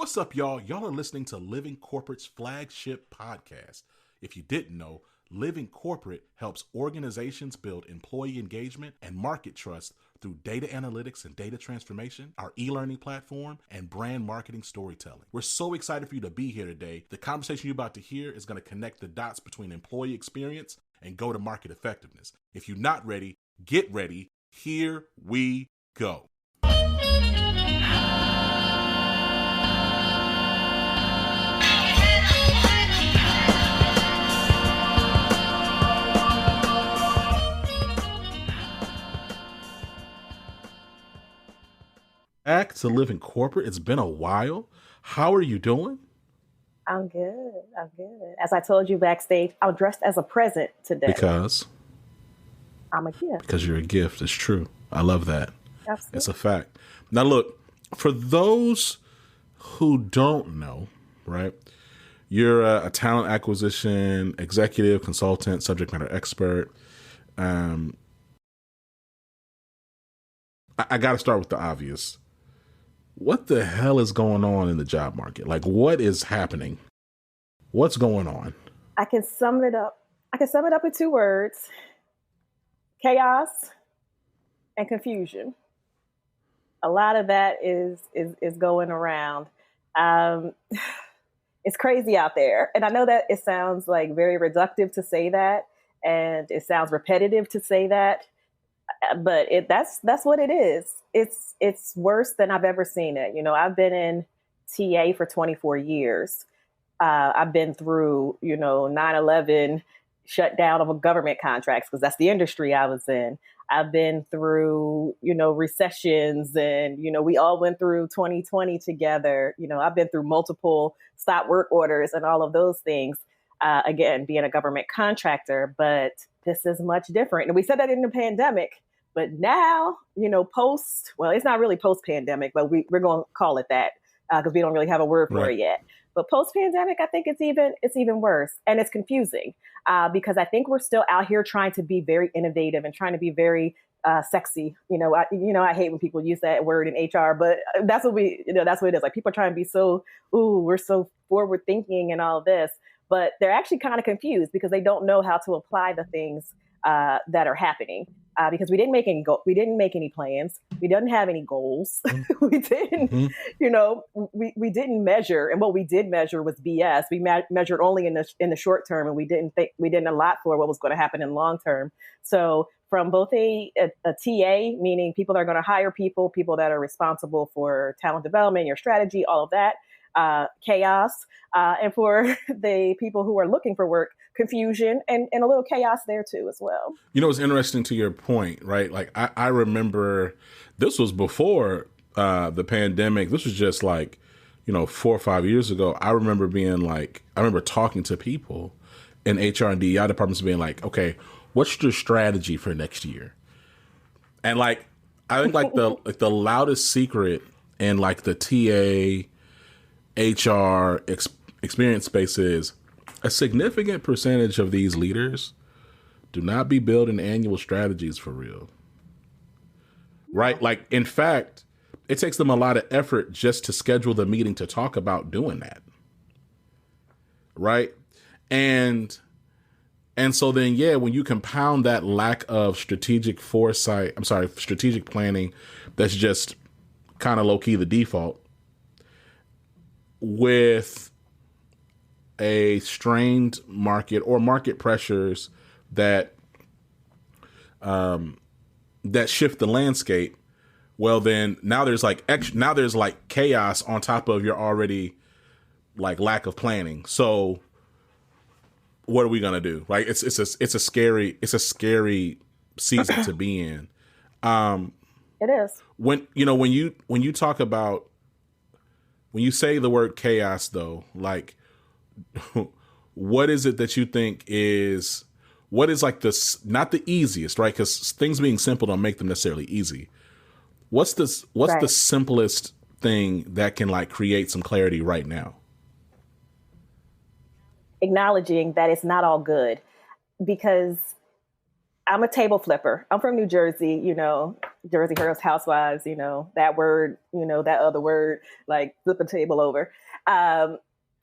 What's up, y'all? Y'all are listening to Living Corporate's flagship podcast. If you didn't know, Living Corporate helps organizations build employee engagement and market trust through data analytics and data transformation, our e-learning platform, and brand marketing storytelling. We're so excited for you to be here today. The conversation you're about to hear is going to connect the dots between employee experience and go-to-market effectiveness. If you're not ready, get ready. Here we go. Back to Living Corporate. It's been a while. How are you doing? I'm good. As I told you backstage, I'm dressed as a present today. Because I'm a gift. Because you're a gift. It's true. I love that. Absolutely. It's a fact. Now, look, for those who don't know, right, you're a talent acquisition executive, consultant, subject matter expert. I got to start with the obvious. What the hell is going on in the job market? Like, what is happening? What's going on? I can sum it up in two words: chaos and confusion. A lot of that is going around. It's crazy out there. And I know that it sounds like very reductive to say that, and it sounds repetitive to say that, but that's what it is. It's worse than I've ever seen it. You know, I've been in TA for 24 years. I've been through, 9/11 shutdown of government contracts, because that's the industry I was in. I've been through, recessions, and, we all went through 2020 together. I've been through multiple stop work orders and all of those things. Again, being a government contractor, but this is much different. And we said that in the pandemic, but now, it's not really post-pandemic, but we're going to call it that because we don't really have a word for it yet. But post-pandemic, I think it's even worse, and it's confusing because I think we're still out here trying to be very innovative and trying to be very sexy. I hate when people use that word in HR, but that's what that's what it is. Like, people are trying to be so, we're so forward thinking and all this, but they're actually kind of confused because they don't know how to apply the things that are happening. Because we didn't make any plans. We didn't have any goals. We didn't, we didn't measure. And what we did measure was BS. We measured only in the short term, and we didn't allot for what was going to happen in long term. So from both a TA, meaning people that are going to hire people that are responsible for talent development, your strategy, all of that, chaos, and for the people who are looking for work, confusion and a little chaos there too as well. It's interesting to your point, right? Like, I remember this was before the pandemic. This was just like, 4 or 5 years ago. I remember talking to people in HR and DEI departments being like, okay, what's your strategy for next year? And like, I think like the loudest secret in like the TA HR experience space is a significant percentage of these leaders do not be building annual strategies for real. Right? Like, in fact, it takes them a lot of effort just to schedule the meeting to talk about doing that. Right? And so then, when you compound that lack of strategic planning, that's just kind of low key the default, with a strained market or market pressures that shift the landscape, well, then now there's like chaos on top of your already like lack of planning. So what are we gonna do? Right? It's a scary season to be in. It is. When you talk about, when you say the word chaos, though, like, what is it that you think is, what is like this, not the easiest, right? Because things being simple don't make them necessarily easy. What's the simplest thing that can like create some clarity right now? Acknowledging that it's not all good, because I'm a table flipper. I'm from New Jersey, Jersey Girls, Housewives, that word, that other word, like flip the table over.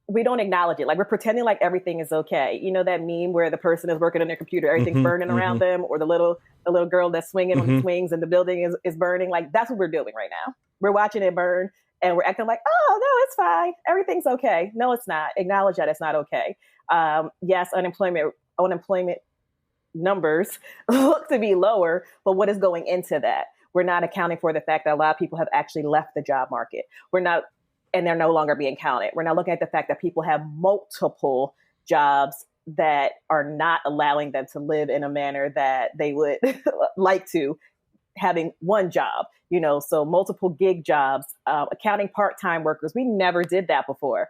We don't acknowledge it. Like we're pretending like everything is okay. You know that meme where the person is working on their computer, everything's burning around them, or the little girl that's swinging on the swings and the building is burning. Like that's what we're doing right now. We're watching it burn and we're acting like, oh no, it's fine. Everything's okay. No, it's not. Acknowledge that it's not okay. Yes, unemployment numbers look to be lower, but what is going into that? We're not accounting for the fact that a lot of people have actually left the job market. And they're no longer being counted. We're not looking at the fact that people have multiple jobs that are not allowing them to live in a manner that they would like to, having one job, so multiple gig jobs, accounting part-time workers. We never did that before.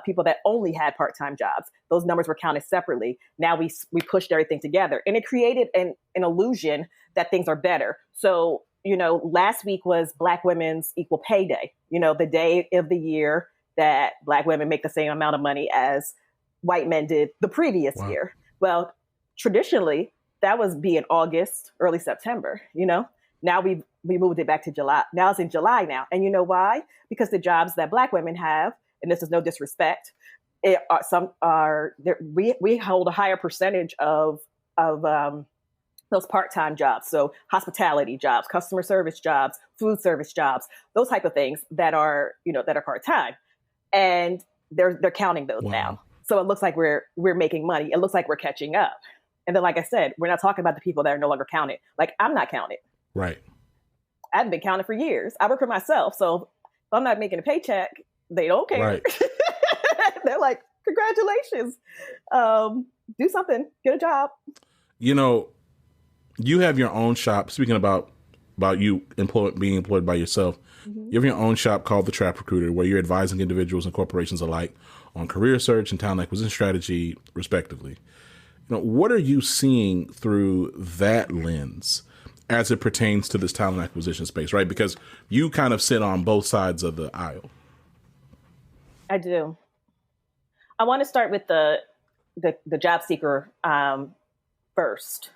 People that only had part-time jobs, those numbers were counted separately. Now we pushed everything together, and it created an illusion that things are better. So, last week was Black Women's Equal Pay Day, the day of the year that Black women make the same amount of money as white men did the previous year. Well, traditionally, that was be in August, early September, Now we moved it back to July. Now it's in July now. And you know why? Because the jobs that Black women have, and this is no disrespect, we hold a higher percentage of those part-time jobs. So hospitality jobs, customer service jobs, food service jobs, those type of things that are part-time. And they're counting those now. So it looks like we're making money. It looks like we're catching up. And then, like I said, we're not talking about the people that are no longer counted. Like I'm not counted. Right. I haven't been counted for years. I work for myself. So if I'm not making a paycheck, they don't care. Right. They're like, congratulations. Do something, get a job. You have your own shop. Speaking about you being employed by yourself, you have your own shop called The Trap Recruiter, where you're advising individuals and corporations alike on career search and talent acquisition strategy, respectively. What are you seeing through that lens as it pertains to this talent acquisition space, right? Because you kind of sit on both sides of the aisle. I do. I want to start with the job seeker first,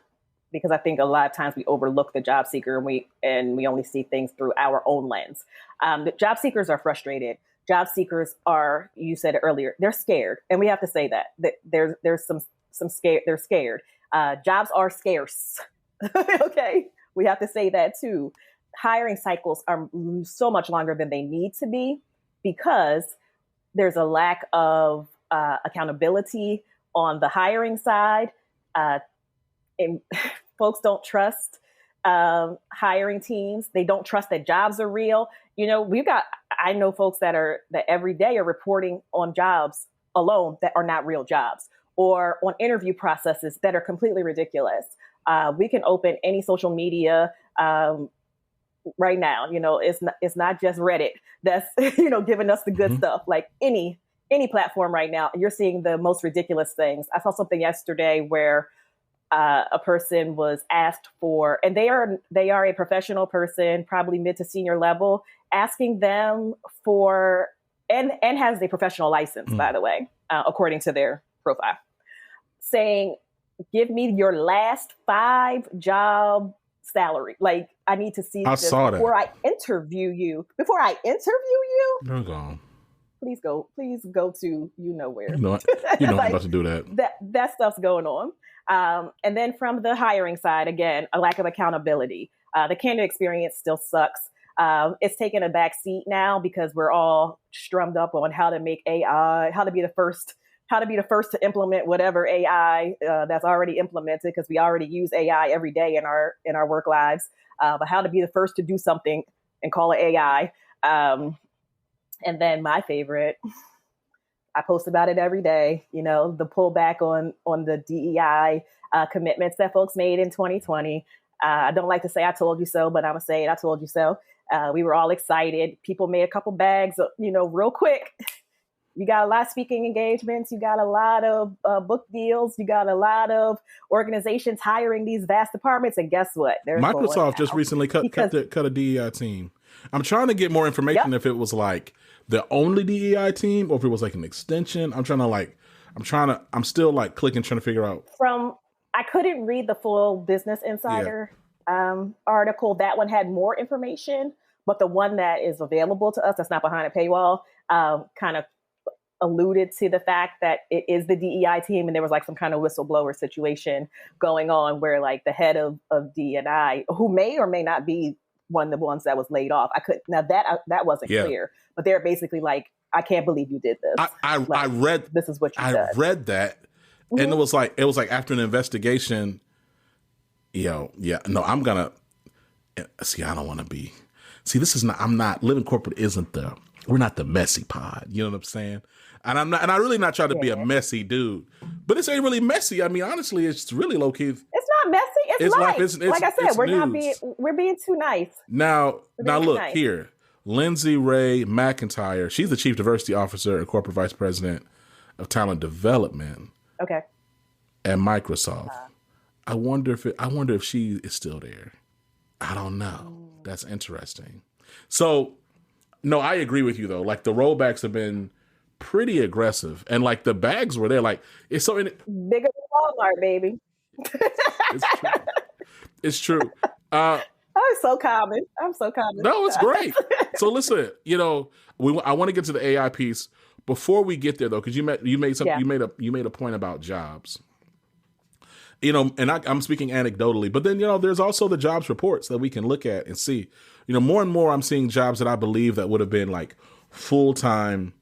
because I think a lot of times we overlook the job seeker and we only see things through our own lens. The job seekers are frustrated. Job seekers are, you said it earlier, they're scared, and we have to say that there's some scare. They're scared. Jobs are scarce. Okay, we have to say that too. Hiring cycles are so much longer than they need to be because there's a lack of accountability on the hiring side. And folks don't trust hiring teams. They don't trust that jobs are real. I know folks that every day are reporting on jobs alone that are not real jobs, or on interview processes that are completely ridiculous. We can open any social media right now. It's not just Reddit that's giving us the good stuff. Like any platform right now, you're seeing the most ridiculous things. I saw something yesterday where a person was asked for, and they are a professional person, probably mid to senior level, asking them for, and has a professional license, by the way, according to their profile, saying, give me your last 5 job salary. Like, I need to see this before I interview you. They're gone. Please go to where. I'm about to do that. That stuff's going on. And then from the hiring side, again, a lack of accountability. The candidate experience still sucks. It's taken a back seat now because we're all strummed up on how to make AI, how to be the first to implement whatever AI that's already implemented, because we already use AI every day in our work lives. But how to be the first to do something and call it AI. And then my favorite, I post about it every day, the pullback on the DEI commitments that folks made in 2020. I don't like to say I told you so, but I'm going to say it, I told you so. We were all excited. People made a couple bags, real quick. You got a lot of speaking engagements. You got a lot of book deals. You got a lot of organizations hiring these vast departments. And guess what? Microsoft just recently cut a DEI team. I'm trying to get more information if it was like the only DEI team or if it was like an extension. I'm still like clicking, trying to figure out. I couldn't read the full Business Insider article. That one had more information, but the one that is available to us, that's not behind a paywall, kind of alluded to the fact that it is the DEI team, and there was like some kind of whistleblower situation going on where like the head of DEI, who may or may not be one of the ones that was laid off. That wasn't clear, but they're basically like, I can't believe you did this. I read this is what you did. I read that, and it was like after an investigation. I'm gonna see. I don't want to be. See, this is not. I'm not living corporate. We're not the messy pod. You know what I'm saying? And I'm not. And I really not trying to be a messy dude, but this ain't really messy. I mean, honestly, it's really low key. It's not messy. It's life. Like I said, we're being too nice. Now look here. Lindsay Ray McIntyre. She's the Chief Diversity Officer and Corporate Vice President of Talent Development. Okay. At Microsoft. I wonder if she is still there. I don't know. That's interesting. So, no, I agree with you though. Like the rollbacks have been pretty aggressive, and like the bags were there. Like it's so bigger than Walmart, baby. It's true. I'm so common. No, it's great. So listen, I want to get to the AI piece before we get there though, because you made a point about jobs. And I'm speaking anecdotally, but then, there's also the jobs reports that we can look at and see. More and more I'm seeing jobs that I believe that would have been like full-time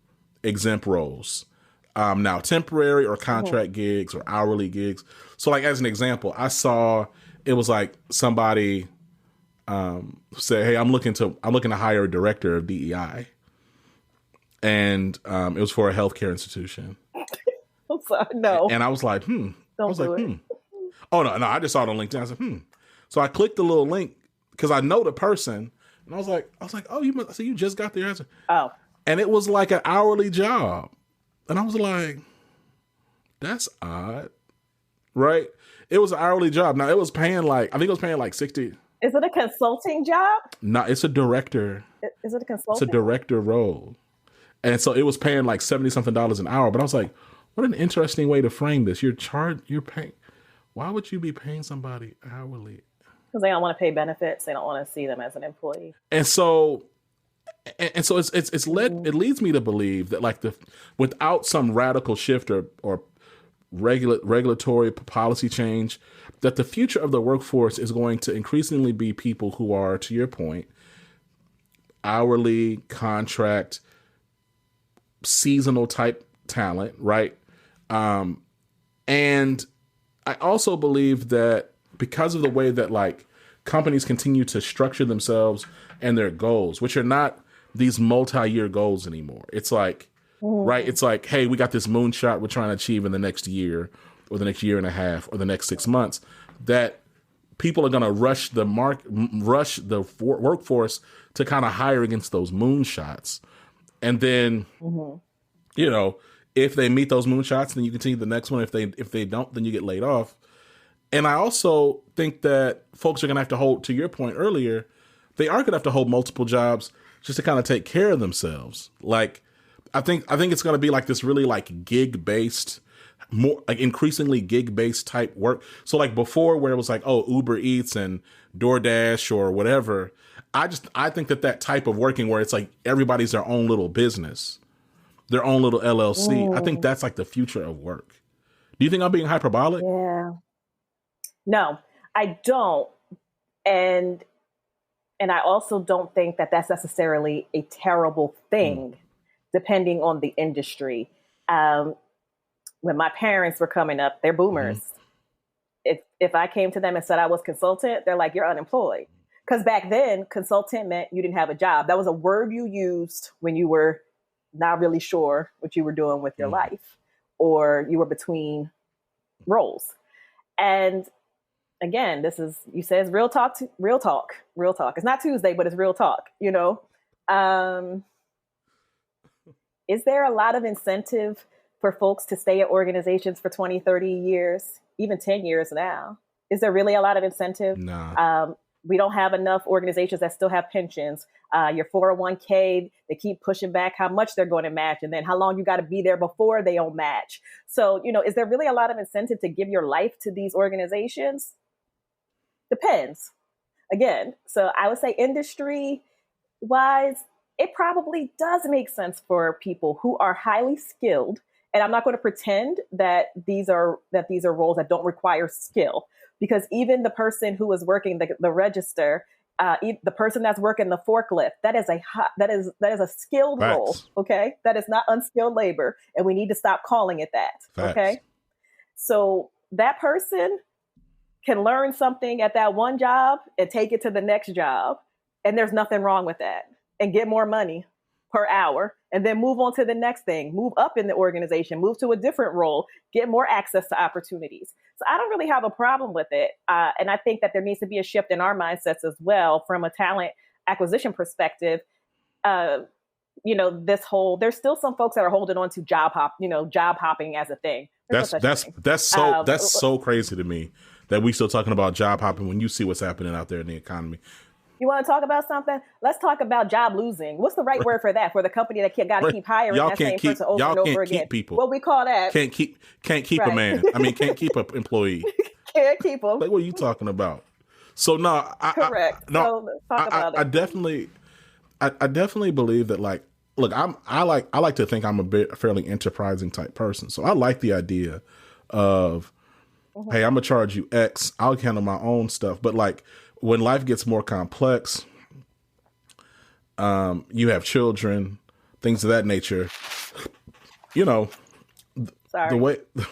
exempt roles. Now temporary or contract gigs or hourly gigs. So like, as an example, I saw it was like somebody say, hey, I'm looking to hire a director of DEI. And it was for a healthcare institution. I'm sorry, no. And I was like, Don't do it. Oh, no, I just saw it on LinkedIn. I said, So I clicked the little link because I know the person. And I was like, oh, you just got there. Oh. And it was like an hourly job. And I was like, that's odd. Right? It was an hourly job. Now, I think it was paying like 60. Is it a consulting job? No, it's a director. Is it a consulting? It's a director role. And so it was paying like $70-something an hour. But I was like, what an interesting way to frame this. You're paying. Why would you be paying somebody hourly? Because they don't want to pay benefits. They don't want to see them as an employee. And so it leads me to believe that like without some radical shift or regulatory policy change, that the future of the workforce is going to increasingly be people who are, to your point, hourly, contract, seasonal type talent, right? And I also believe that because of the way that like companies continue to structure themselves and their goals, which are not these multi-year goals anymore. It's like, right? It's like, hey, we got this moonshot we're trying to achieve in the next year or the next year and a half or the next 6 months, that people are going to rush the workforce to kind of hire against those moonshots. And then, if they meet those moonshots, then you continue the next one. If they don't, then you get laid off. And I also think that folks are going to have to hold, to your point earlier, they are going to have to hold multiple jobs just to kind of take care of themselves. Like, I think it's going to be like this really like gig-based, more like increasingly gig-based type work. So like before where it was like, oh, Uber Eats and DoorDash or whatever, I think that type of working where it's like everybody's their own little business, their own little LLC. I think that's like the future of work. Do you think I'm being hyperbolic? Yeah. No, I don't. And I also don't think that that's necessarily a terrible thing, depending on the industry. When my parents were coming up, they're boomers. If I came to them and said I was consultant, they're like, you're unemployed. Because back then, consultant meant you didn't have a job. That was a word you used when you were not really sure what you were doing with your life, or you were between roles. And again, you said it's real talk. It's not Tuesday, but it's real talk, Is there a lot of incentive for folks to stay at organizations for 20, 30 years, even 10 years now? Is there really a lot of incentive? No. We don't have enough organizations that still have pensions. Your 401k, they keep pushing back how much they're going to match and then how long you got to be there before they don't match. So, is there really a lot of incentive to give your life to these organizations? Depends. again, so I would say industry wise, it probably does make sense for people who are highly skilled. And I'm not going to pretend that these are roles that don't require skill, because even the person who is working the register, the person that's working the forklift, that is a skilled role. Facts. Okay, that is not unskilled labor, and we need to stop calling it that. Facts. Okay, so that person can learn something at that one job and take it to the next job, and there's nothing wrong with that, and get more money per hour, and then move on to the next thing, move up in the organization, move to a different role, get more access to opportunities. So I don't really have a problem with it. And I think that there needs to be a shift in our mindsets as well from a talent acquisition perspective. There's still some folks that are holding on to job hopping as a thing. That's so crazy to me that we still talking about job hopping when you see what's happening out there in the economy. You want to talk about something? Let's talk about job losing. What's the right word for that? For the company that got to keep hiring that same person over and over again. People. What we call that? Can't keep a man. I mean, can't keep an employee. Can't keep them. Like, what are you talking about? So no, correct. So let's talk about it. I definitely believe that. Like, look, I like to think I'm a fairly enterprising type person. So I like the idea of, hey, I'm gonna charge you X. I'll handle my own stuff. But like, when life gets more complex, you have children, things of that nature. The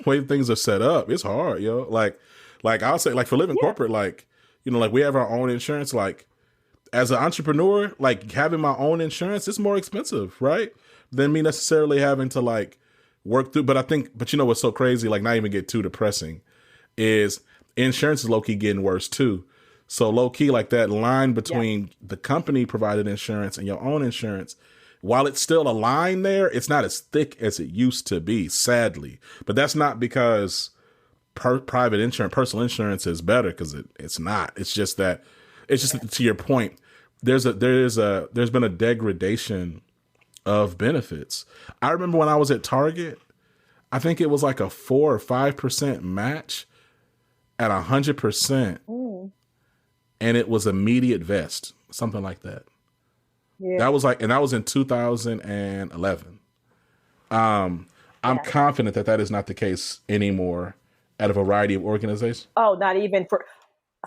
way things are set up, it's hard, yo. Like I'll say, like for living corporate, like we have our own insurance. Like as an entrepreneur, like having my own insurance is more expensive, right? Than me necessarily having to like work through. But what's so crazy? Like, not even get too depressing, is insurance is low key getting worse too. So low key, like that line between the company provided insurance and your own insurance, while it's still a line there, it's not as thick as it used to be, sadly. But that's not because private insurance, personal insurance is better, because it's not. It's just that, to your point, there's been a degradation of benefits. I remember when I was at Target, I think it was like a 4 or 5% match at 100%. And it was immediate vest, something like that. Yeah. That was in 2011. I'm confident that is not the case anymore at a variety of organizations. Oh, not even for.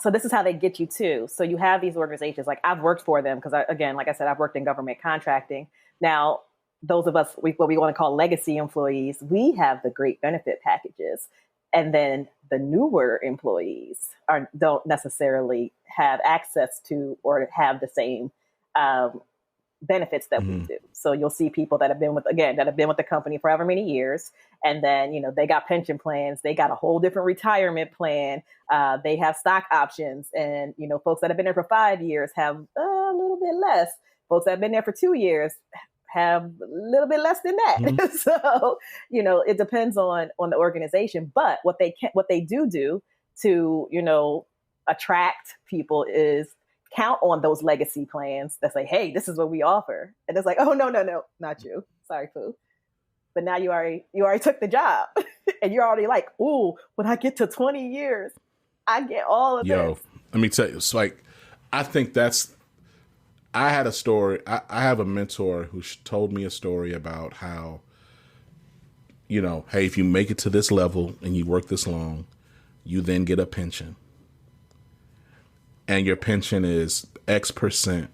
So this is how they get you too. So you have these organizations, like I've worked for them because like I said, I've worked in government contracting. Now, those of us, what we want to call legacy employees, we have the great benefit packages. And then the newer employees don't necessarily have access to or have the same benefits that we do. So you'll see people that have been with the company for however many years, and then they got pension plans, they got a whole different retirement plan, they have stock options, and folks that have been there for 5 years have a little bit less. Folks that have been there for 2 years have a little bit less than that. Mm-hmm. So, it depends on the organization. But what they do to, attract people is count on those legacy plans that say, hey, this is what we offer. And it's like, oh, no, not you. Sorry, Pooh. But now you already took the job and you're already like, ooh, when I get to 20 years, I get all of this. Let me tell you, it's like, I think I had a story. I have a mentor who told me a story about how, hey, if you make it to this level and you work this long, you then get a pension. And your pension is X%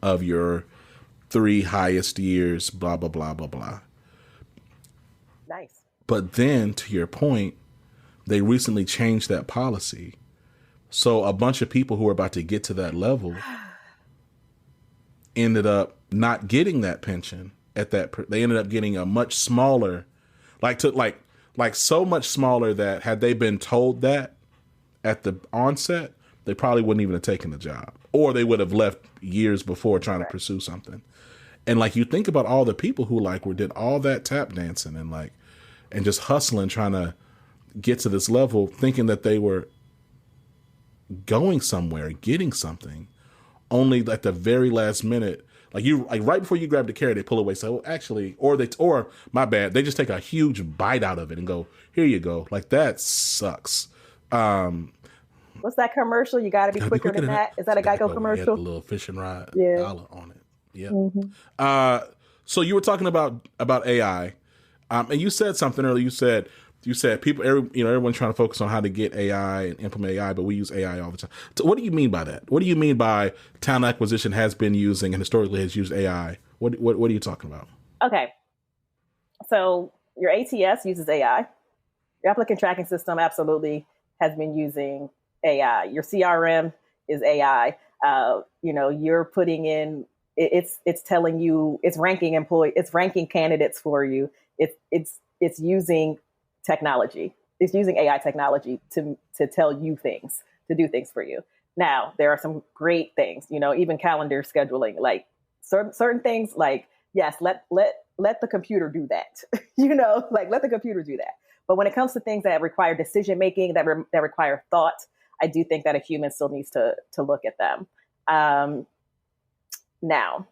of your 3 highest years, blah, blah, blah, blah, blah. Nice. But then, to your point, they recently changed that policy. So a bunch of people who were about to get to that level ended up not getting that pension at that. They ended up getting a much smaller, so much smaller that had they been told that at the onset, they probably wouldn't even have taken the job, or they would have left years before trying to pursue something. And you think about all the people who did all that tap dancing and just hustling, trying to get to this level, thinking that they were going somewhere, getting something. Only at the very last minute, right before you grab the carrot, they pull away. So actually, or my bad, they just take a huge bite out of it and go, here you go. That sucks. What's that commercial? You got to be quicker than that. Is that a Geico commercial? A little fishing rod Yeah. dollar on it. Yeah. So you were talking about AI, and you said something earlier. You said people, everyone's trying to focus on how to get AI and implement AI, but we use AI all the time. So what do you mean by that? What do you mean by talent acquisition has been using and historically has used AI? What are you talking about? Okay. So your ATS uses AI. Your applicant tracking system absolutely has been using AI. Your CRM is AI. You're putting in, it's telling you, it's ranking candidates for you. It's using technology. It's using AI technology to tell you things, to do things for you. Now, there are some great things, even calendar scheduling, like certain things, like, yes, let the computer do that, let the computer do that. But when it comes to things that require decision making, that require thought, I do think that a human still needs to look at them. Now,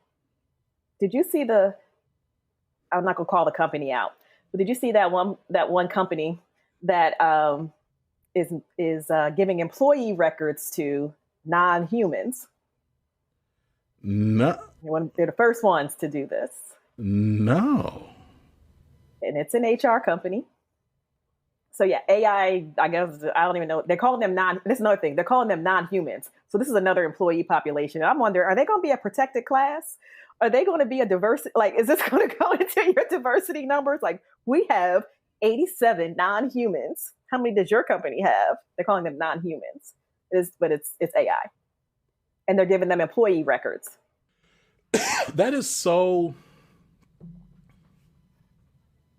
did you see I'm not gonna call the company out, but did you see that one company that is giving employee records to non-humans? No. They're the first ones to do this. No. And it's an HR company. So yeah, AI, I guess, I don't even know. They're calling them this is another thing. They're calling them non-humans. So this is another employee population. And I'm wondering, are they going to be a protected class? Are they going to be a diversity? Like, is this going to go into your diversity numbers? Like, we have 87 non-humans. How many does your company have? They're calling them non-humans. But it's AI. And they're giving them employee records. That is so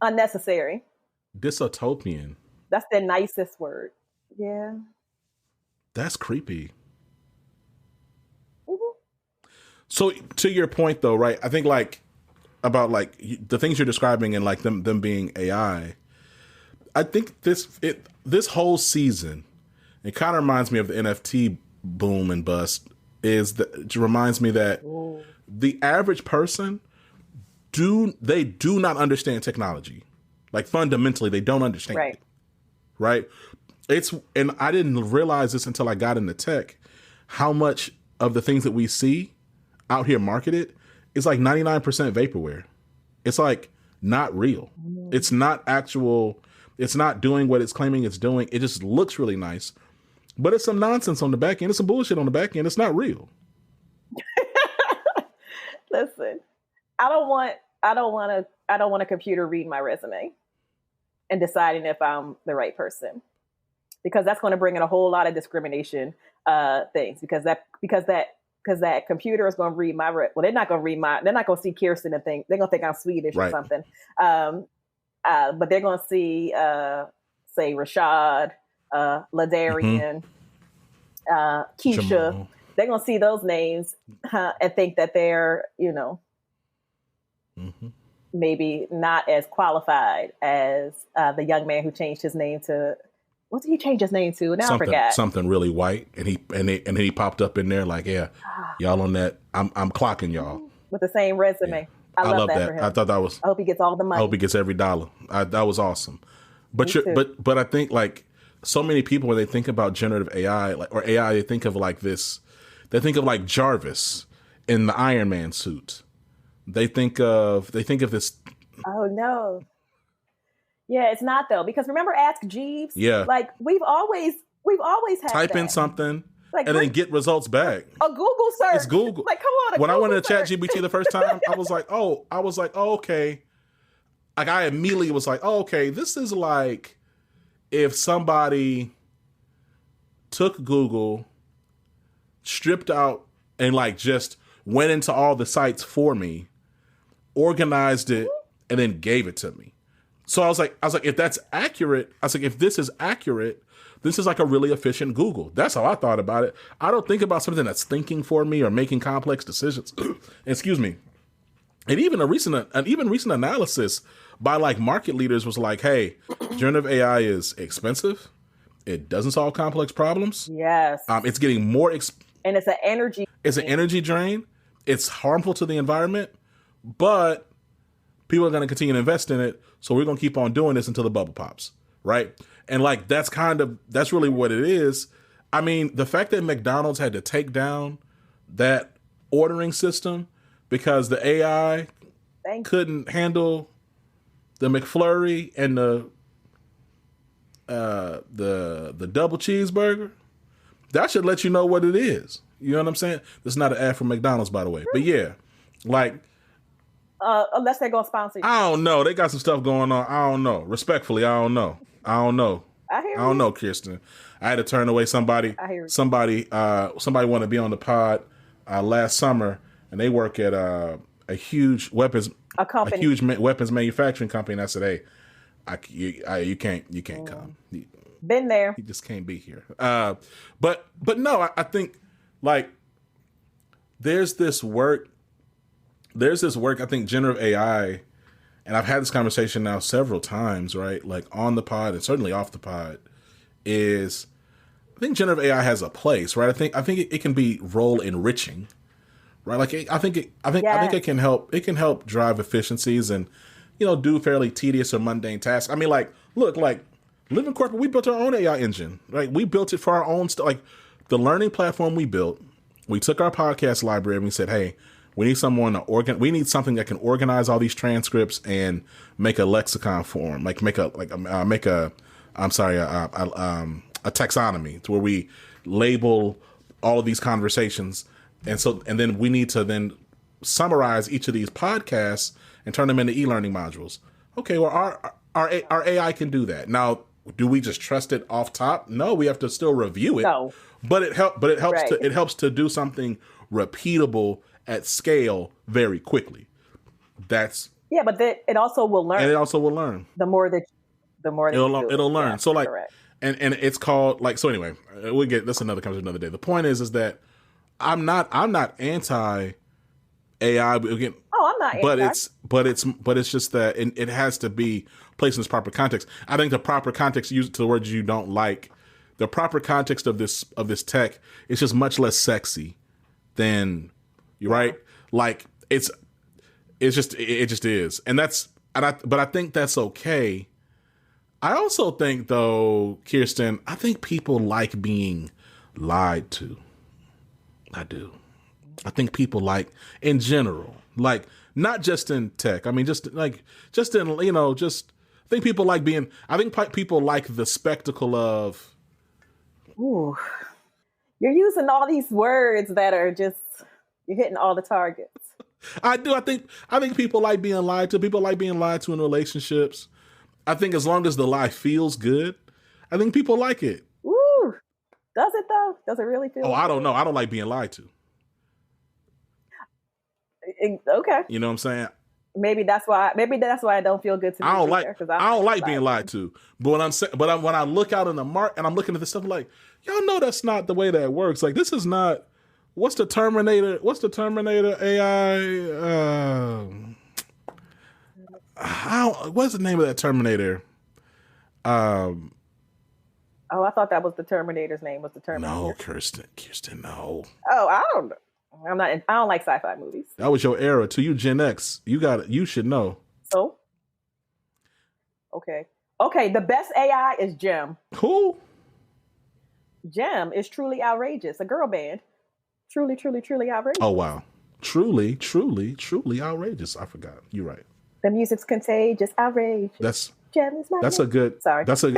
unnecessary. Dystopian. That's the nicest word. Yeah. That's creepy. Mm-hmm. So to your point though, right? I think about the things you're describing and them being AI. I think this whole season, it kind of reminds me of the NFT boom and bust. It reminds me that the average person do not understand technology. Like fundamentally, they don't understand it. Right? And I didn't realize this until I got into tech, how much of the things that we see out here marketed is like 99% vaporware. It's like not real. It's not actual. It's not doing what it's claiming it's doing. It just looks really nice, but it's some nonsense on the back end. It's some bullshit on the back end. It's not real. Listen, I don't want a computer reading my resume and deciding if I'm the right person, because that's going to bring in a whole lot of discrimination things. Because that computer is going to read they're not going to read they're not going to see Kiersten and think they're going to think I'm Swedish or something. But they're going to see, say, Rashad, Ladarian, Keisha. Jamal. They're going to see those names and think that they're, maybe not as qualified as the young man who changed his name to, what did he change his name to? Now I forgot. Something really white, and he popped up in there like, yeah, y'all on that. I'm clocking y'all with the same resume. Yeah. I love that for him. I thought that was. I hope he gets all the money. I hope he gets every dollar. That was awesome. But but I think so many people when they think about generative AI or AI, they think of this. They think of Jarvis in the Iron Man suit. They think of this. Oh no. Yeah, it's not though, because remember Ask Jeeves? Yeah. We've always had type in something and then get results back. A Google search. It's Google. Come on. When I went to ChatGPT the first time, I was like, oh, okay. I immediately was like, oh, okay, this is like if somebody took Google, stripped out, and just went into all the sites for me, organized it, and then gave it to me. So I was like, if that's accurate, if this is accurate, this is like a really efficient Google. That's how I thought about it. I don't think about something that's thinking for me or making complex decisions. Excuse me. And even a recent analysis by market leaders was like, hey, generative AI is expensive. It doesn't solve complex problems. Yes. It's getting more and it's an energy. It's an energy drain. It's harmful to the environment, but people are going to continue to invest in it. So we're going to keep on doing this until the bubble pops. Right. And that's really what it is. I mean, the fact that McDonald's had to take down that ordering system because the AI couldn't handle the McFlurry and the double cheeseburger, that should let you know what it is. You know what I'm saying? This is not an ad for McDonald's, by the way. But yeah, like, unless they're gonna sponsor you. I don't know. They got some stuff going on. I don't know. Respectfully, I don't know. I don't know, Kiersten. I had to turn away somebody. Somebody wanted to be on the pod last summer, and they work at a huge weapons manufacturing company. And I said, "Hey, you can't come. Been there. You just can't be here." But no, I think like there's this work. I think generative AI, and I've had this conversation now several times, right? Like on the pod and certainly off the pod, is I think generative AI has a place, right? I think it can be role enriching, right? Like I think it can help drive efficiencies and, you know, do fairly tedious or mundane tasks. I mean, like, look, like Living Corporate, we built our own AI engine, right? We built it for our own stuff. Like the learning platform we built, we took our podcast library and we said, hey, we need we need something that can organize all these transcripts and make a lexicon form, like make a taxonomy to where we label all of these conversations. And then we need to then summarize each of these podcasts and turn them into e-learning modules. Okay, well, our AI can do that. Now, do we just trust it off top? No, we have to still review it. No. But it helps to do something repeatable at scale very quickly. But it also will learn. And it also will learn. The more it'll learn. Yeah, so like, correct. and it's called like, so anyway, that's another conversation another day. The point is that I'm not anti AI. Again, I'm not. But it's just that it has to be placed in its proper context. I think the proper context, use the words you don't like. The proper context of this tech is just much less sexy than you're right. Like it just is, but I think that's okay. I also think though, Kiersten, I think people like being lied to. I do. I think people like, in general, like not just in tech. I mean, just in, I think people like people like the spectacle of. Ooh, you're using all these words that are just, you're hitting all the targets. I do. I think people like being lied to. People like being lied to in relationships. I think as long as the lie feels good, I think people like it. Ooh, does it though? Does it really feel? Oh, good? I don't know. I don't like being lied to. Okay. You know what I'm saying? Maybe that's why I don't feel good to me. I don't like being lied to. But when I look out in the market and I'm looking at this stuff, I'm like, y'all know that's not the way that works. Like this is not. What's the Terminator AI? What's the name of that Terminator? I thought that was the Terminator's name. Was the Terminator? No, Kiersten, no. Oh, I don't know. I don't like sci-fi movies. That was your era. To you, Gen X, you should know. So, okay. The best AI is Gem. Who? Gem is truly outrageous. A girl band. Truly, truly, truly outrageous. Oh wow. Truly, truly, truly outrageous. I forgot. You're right. The music's contagious, outrageous. Gem is my name. A good. Sorry. That was a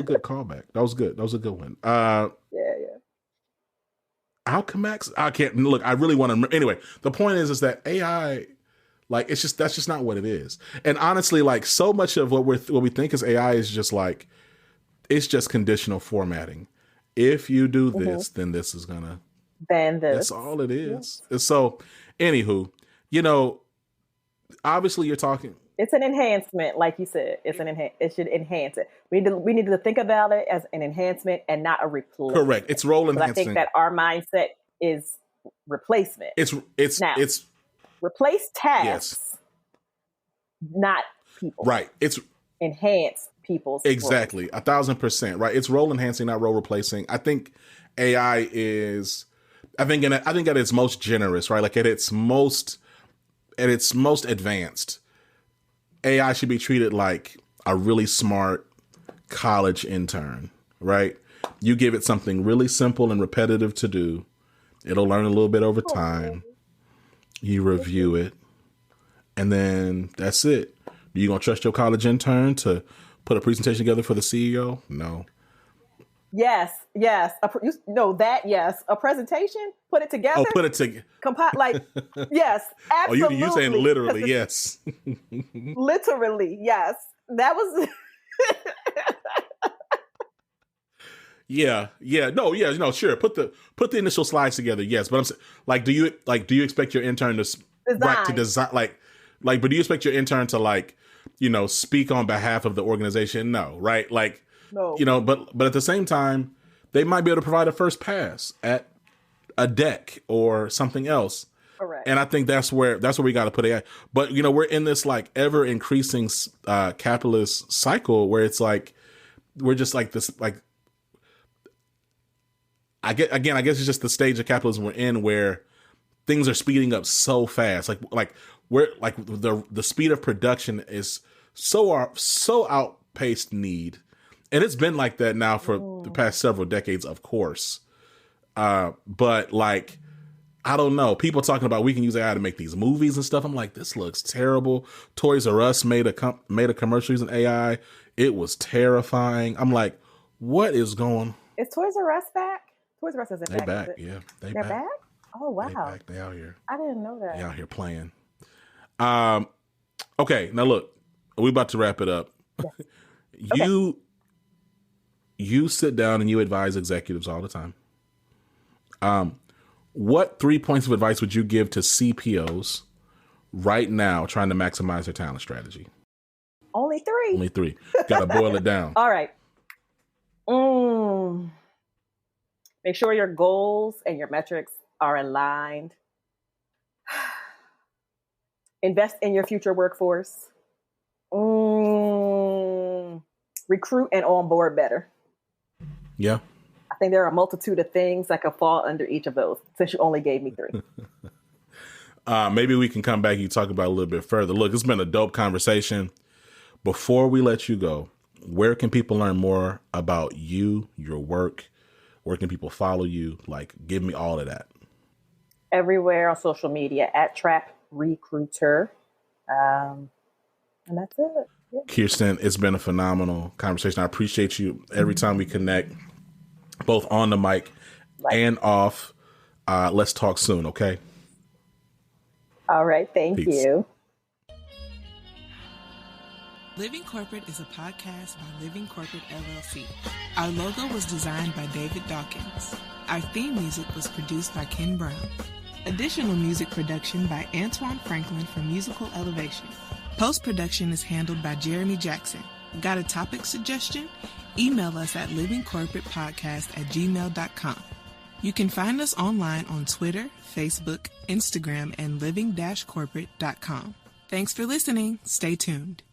good callback. That was good. That was a good one. Yeah. Alchemax? I can't look. I really want to. Anyway, the point is that AI, like, that's just not what it is. And honestly, like, so much of what we think is AI is just like, it's just conditional formatting. If you do this, then this is gonna. Then this. That's all it is. Yes. So, anywho, obviously you're talking. It's an enhancement, like you said. It should enhance it. We need to think about it as an enhancement and not a replacement. Correct. It's role enhancing. I think that our mindset is replacement. It's replace tasks, not people. Right. It's enhance people's exactly roles. 1,000%. Right. It's role enhancing, not role replacing. I think AI is. I think at its most generous, right? Like at its most advanced. AI should be treated like a really smart college intern, right? You give it something really simple and repetitive to do. It'll learn a little bit over time. You review it. And then that's it. You going to trust your college intern to put a presentation together for the CEO? No. Yes. Yes. Yes. A presentation, put it together. Oh, put it together. Yes, absolutely. Oh, you saying literally, yes. Literally, yes. That was... Yeah. No, sure. Put the initial slides together. Yes. But I'm like, do you expect your intern to design, but do you expect your intern to speak on behalf of the organization? No. Right. Like, no. But at the same time, they might be able to provide a first pass at a deck or something else. Correct. And I think that's where we got to put AI. But, we're in this like ever increasing capitalist cycle where it's like, we're just like this, like, I guess it's just the stage of capitalism we're in where things are speeding up so fast. Like we're like the speed of production is so outpaced need. And it's been like that now for the past several decades, of course. But like, I don't know. People talking about we can use AI to make these movies and stuff. I'm like, this looks terrible. Toys R Us made a commercial using AI. It was terrifying. I'm like, what is going? Is Toys R Us back? Toys R Us isn't back. They back, yeah. They're back. Oh wow. They back. They out here. I didn't know that. They out here playing. Okay, now look, we about to wrap it up. Yes. You sit down and you advise executives all the time. What 3 points of advice would you give to CPOs right now trying to maximize their talent strategy? Only 3. Only 3. Got to boil it down. All right. Make sure your goals and your metrics are aligned. Invest in your future workforce. Recruit and onboard better. Yeah. I think there are a multitude of things that could fall under each of those, since you only gave me 3. Maybe we can come back and talk about it a little bit further. Look, it's been a dope conversation. Before we let you go, where can people learn more about you, your work? Where can people follow you? Like, give me all of that. Everywhere on social media at Trap Recruiter. And that's it. Yeah. Kiersten, it's been a phenomenal conversation. I appreciate you every time we connect, both on the mic and off. Let's talk soon, okay? All right. Thank you. Living Corporate is a podcast by Living Corporate LLC. Our logo was designed by David Dawkins. Our theme music was produced by Ken Brown. Additional music production by Antoine Franklin for Musical Elevation. Post-production is handled by Jeremy Jackson. Got a topic suggestion? Email us at livingcorporatepodcast@gmail.com. You can find us online on Twitter, Facebook, Instagram, and living-corporate.com. Thanks for listening. Stay tuned.